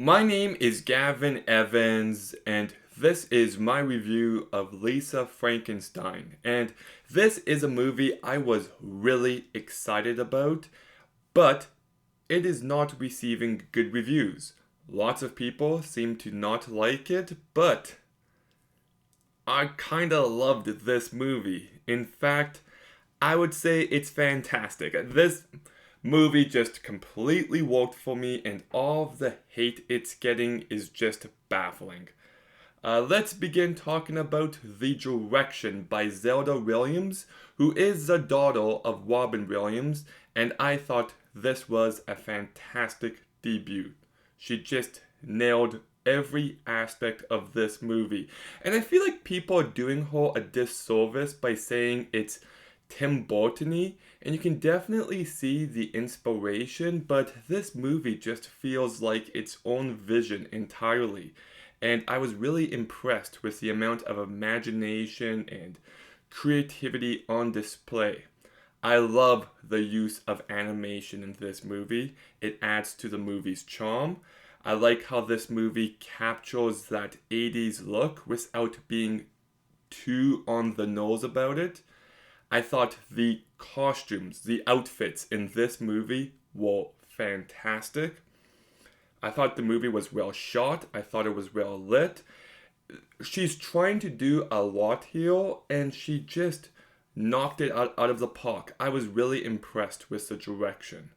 My name is Gavin Evans, and this is my review of Lisa Frankenstein. And this is a movie I was really excited about, but it is not receiving good reviews. Lots of people seem to not like it, but I kinda loved this movie. In fact, I would say it's fantastic. This movie just completely worked for me, and all of the hate it's getting is just baffling. Let's begin talking about the direction by Zelda Williams, who is the daughter of Robin Williams, and I thought this was a fantastic debut. She just nailed every aspect of this movie. And I feel like people are doing her a disservice by saying it's Tim Burton-y, and you can definitely see the inspiration, but this movie just feels like its own vision entirely. And I was really impressed with the amount of imagination and creativity on display. I love the use of animation in this movie. It adds to the movie's charm. I like how this movie captures that 80s look without being too on the nose about it. I thought the costumes, the outfits in this movie were fantastic. I thought the movie was well shot. I thought it was well lit. She's trying to do a lot here, and she just knocked it out of the park. I was really impressed with the direction.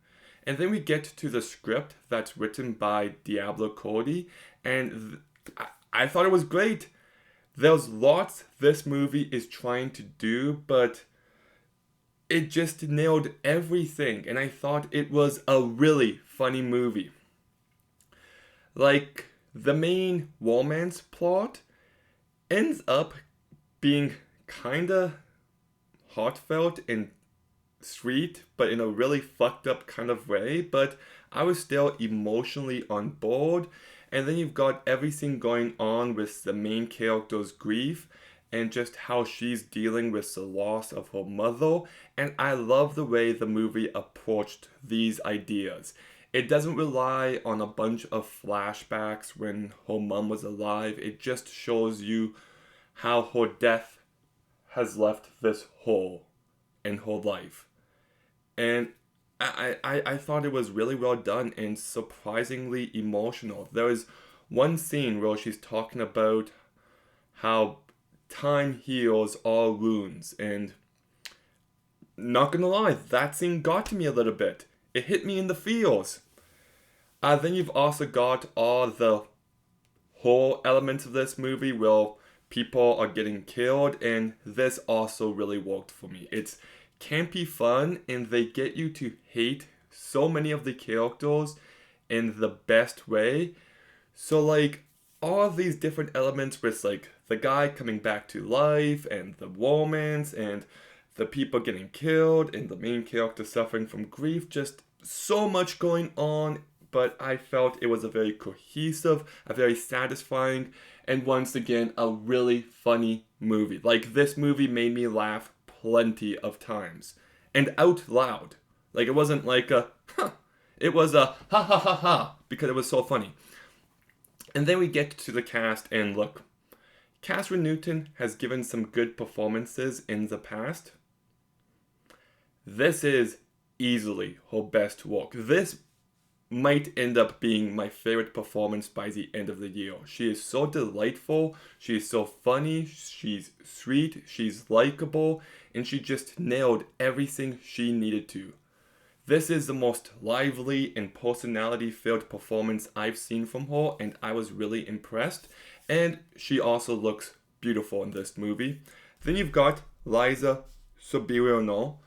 And then we get to the script that's written by Diablo Cody, and I thought it was great. There's lots this movie is trying to do, but it just nailed everything, and I thought it was a really funny movie. Like, the main romance plot ends up being kinda heartfelt and sweet, but in a really fucked up kind of way, but I was still emotionally on board. And then you've got everything going on with the main character's grief and just how she's dealing with the loss of her mother. And I love the way the movie approached these ideas. It doesn't rely on a bunch of flashbacks when her mom was alive. It just shows you how her death has left this hole in her life. And I thought it was really well done and surprisingly emotional. There is one scene where she's talking about how time heals all wounds, and not gonna lie, that scene got to me a little bit. It hit me in the feels. Then you've also got all the whole elements of this movie where people are getting killed, and this also really worked for me. It's campy fun, and they get you to hate so many of the characters in the best way. So, like, all of these different elements with, like, the guy coming back to life, and the romance, and the people getting killed, and the main character suffering from grief, just so much going on. But I felt it was a very cohesive, a very satisfying, and once again, a really funny movie. Like, this movie made me laugh plenty of times. And out loud. Like, it wasn't like a, huh. It was a, ha ha ha ha, because it was so funny. And then we get to the cast, and look, Catherine Newton has given some good performances in the past. This is easily her best work. This might end up being my favorite performance by the end of the year. She is so delightful, she is so funny, she's sweet, she's likable, and she just nailed everything she needed to. This is the most lively and personality-filled performance I've seen from her, and I was really impressed. And she also looks beautiful in this movie. Then you've got Liza Soberano,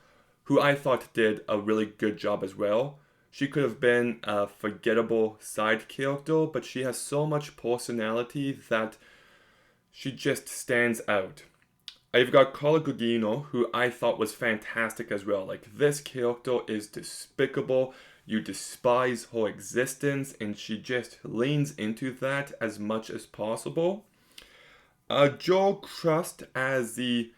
who I thought did a really good job as well. She could have been a forgettable side character, but she has so much personality that she just stands out. You've got Carla Gugino, who I thought was fantastic as well. Like, this character is despicable. You despise her existence, and she just leans into that as much as possible. Joel Crust as the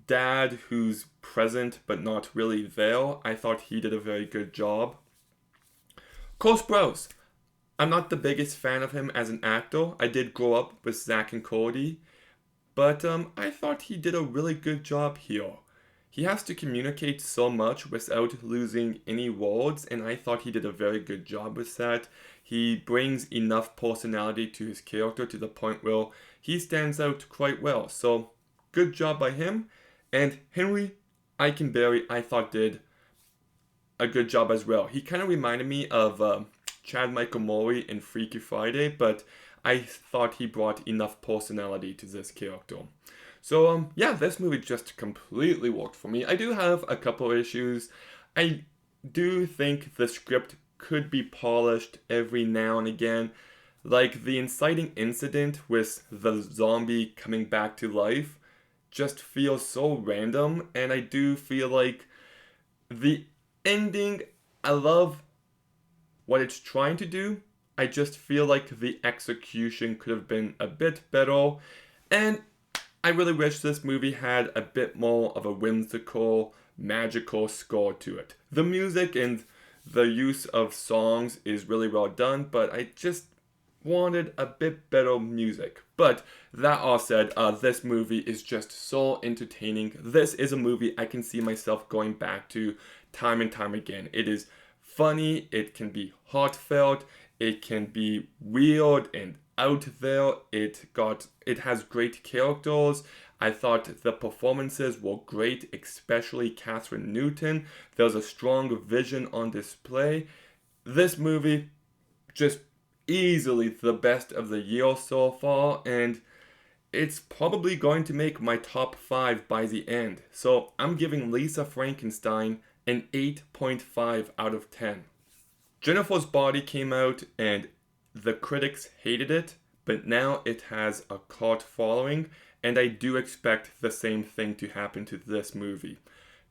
dad who's present but not really there. I thought he did a very good job. Cole Sprouse. I'm not the biggest fan of him as an actor. I did grow up with Zack and Cody, but I thought he did a really good job here. He has to communicate so much without losing any words, and I thought he did a very good job with that. He brings enough personality to his character to the point where he stands out quite well. So, good job by him. And Henry Eikenberry, I thought, did a good job as well. He kind of reminded me of Chad Michael Murray in Freaky Friday, but I thought he brought enough personality to this character. So yeah, this movie just completely worked for me. I do have a couple issues. I do think the script could be polished every now and again. Like the inciting incident with the zombie coming back to life just feels so random, and I do feel like the ending, I love what it's trying to do. I just feel like the execution could have been a bit better. And I really wish this movie had a bit more of a whimsical, magical score to it. The music and the use of songs is really well done, but I just wanted a bit better music. But that all said, this movie is just so entertaining. This is a movie I can see myself going back to time and time again. It is funny, it can be heartfelt, it can be weird and out there. It has great characters. I thought the performances were great, especially Catherine Newton. There's a strong vision on display. This movie just easily the best of the year so far, and it's probably going to make my top 5 by the end. So I'm giving Lisa Frankenstein an 8.5 out of 10. Jennifer's Body came out and the critics hated it, but now it has a cult following, and I do expect the same thing to happen to this movie.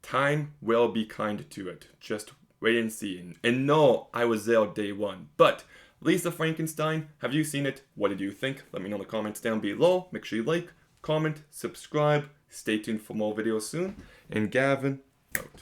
Time will be kind to it. Just wait and see. And no, I was there day one. But Lisa Frankenstein, have you seen it? What did you think? Let me know in the comments down below. Make sure you like, comment, subscribe. Stay tuned for more videos soon. And Gavin, out.